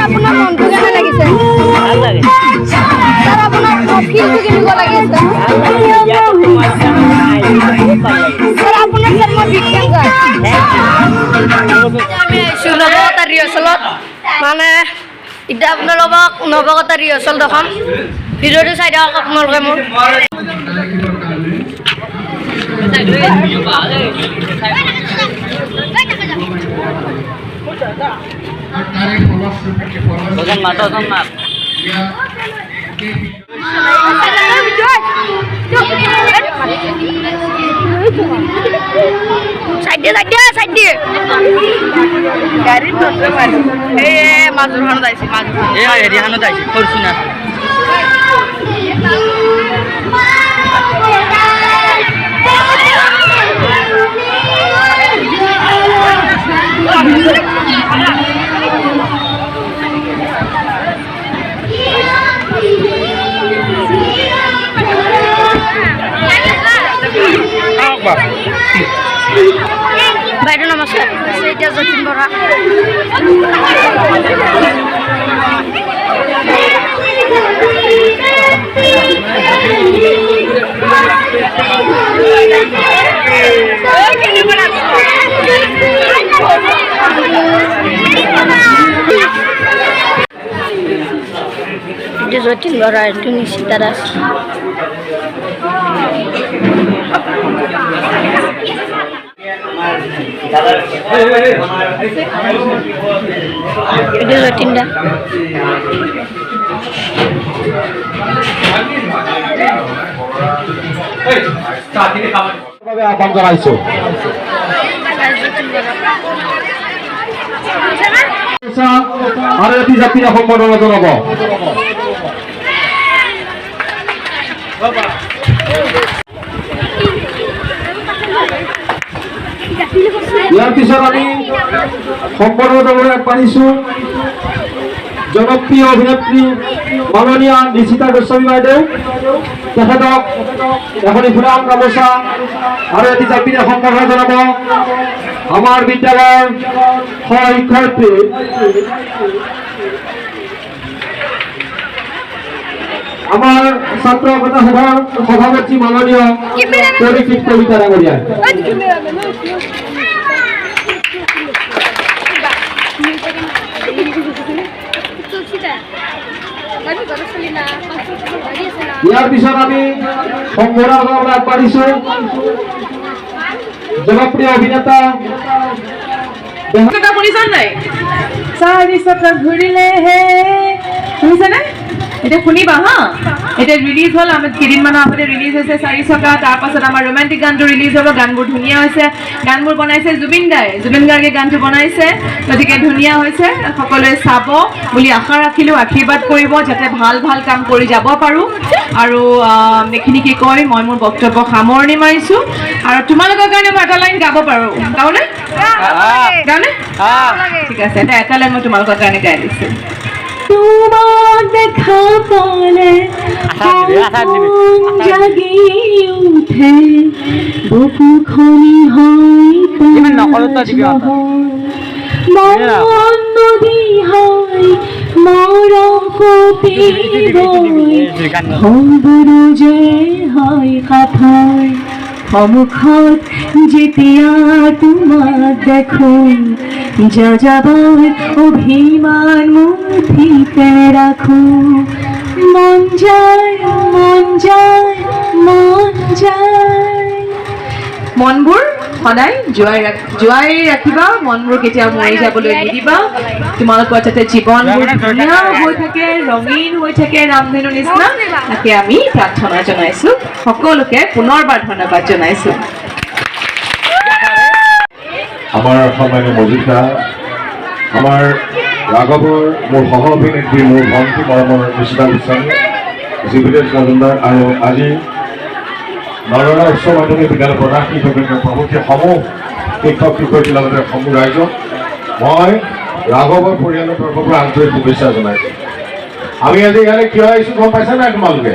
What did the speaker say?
আপোনাৰ মনটো কেনে লাগিছে? ভাল লাগে। স্যাৰ আপোনাৰ ফিলটো কেনেকুৱা লাগিছে? স্যাৰ আপোনাৰ জন্ম বিজ্ঞান গায়। আমি আহিছোঁ নৱগতা ৰিহাৰ্চেলত মানে এতিয়া আপোনালোকক নৱগতা ৰিহাৰ্চেল দেখাম ভিডিঅ'টো চাই দিয়ক আপোনালোকে মোৰ গাড়ীত নতুন মানুহ এই মাজুৰখানত আহিছে এই হেৰিখানত আহিছে ফৰচুনাৰ বাইদেউ নমস্কাৰ এতিয়া যতীন বৰা যতীন বৰা এইটো নিশ্চিত আছে itu Rotinda আহ্বান জনাইছো আৰু এটি জাতিৰ সম্বৰ্ধনা জনাব ইয়াৰ পিছত আমি সম্বৰ্ধনা আগবাঢ়িছো জনপ্ৰিয় অভিনেত্ৰী মাননীয় নিশিতা গোস্বামী বাইদেউ তেখেতক এখনি ফুলাম গামোচা আৰু এটি জাপিৰে সম্বৰ্ধনা জনাব আমাৰ বিদ্যালয়ৰ শিক্ষাৰ্থী আমাৰ ছাত্ৰ কথা সভাৰ সভাপতি মাননীয় পৰিচিত কবিতা ডাঙৰিয়া ইয়াৰ পিছত আমি সম্বৰ্ধনা আগবাঢ়িছো জনপ্ৰিয় অভিনেতা শুনিছা নাই চাৰি চকা ঘূৰিলে হে শুনিছানে এটা শুনিবা হা এটা ৰিলিজ হল আমি কেইদিনমানৰ আগতে ৰিলিজ হৈছে চাৰি চকা তাৰ পাছত আমাৰ ৰোমান্টিক গানটো ৰিলিজ হ'ব গানবোৰ ধুনীয়া হৈছে গানবোৰ বনাইছে জুবিন গাৰ্গে গানটো বনাইছে গতিকে ধুনীয়া হৈছে সকলোৱে চাব বুলি আশা ৰাখিলো আশীৰ্বাদ কৰিব যাতে ভাল ভাল কাম কৰি যাব পাৰো আৰু এইখিনি কি কয় মই মোৰ বক্তব্য সামৰণি মাৰিছো আৰু তোমালোকৰ কাৰণে মই এটা লাইন গাব পাৰো গাওনে ঠিক আছে এটা লাইন মই তোমালোকৰ কাৰণে গাই দিছো তোমার দেখা পালে জাগি উঠে বুকু খনি হয় মন নদী হয় মরকতি হলবুৰু যে হয় কাঠাই সমুখত যেতিয়া তোমাক দেখো যাযাবৰ অভিমান মুঠিতে ৰাখো মন যায় মনবোৰ সদায় জোৱাই ৰাখিবা মনবোৰ কেতিয়া মৰি যাবলৈ নিদিবা তোমালোকৰ যাতে জীৱনবোৰ ধুনীয়া হৈ থাকে ৰঙীন হৈ থাকে ৰামধেনু নিচিনা তাকে আমি প্ৰাৰ্থনা জনাইছো সকলোকে পুনৰবাৰ ধন্যবাদ জনাইছো আমাৰ সম্মানীয় মজুদা আমাৰ ৰাঘৱৰ মোৰ সহ অভিনেত্ৰী মোৰ ভণ্টি মৰমৰ নিশিতা গোস্বামী জিভিলেজ মজুমদাৰ আৰু আজি নৰনাৰায়ণ উচ্চ মাধ্যমিক বিদ্যালয় প্ৰধান শিক্ষক প্ৰমুখ্য সমূহ শিক্ষক শিক্ষয়িত্ৰীৰ লগতে সমূহ ৰাইজক মই ৰাঘৱৰ পৰিয়ালৰ তৰফৰ পৰা আন্তৰিক শুভেচ্ছা জনাইছোঁ আমি আজি ইয়ালৈ কিয় আহিছোঁ গম পাইছা নাই তোমালোকে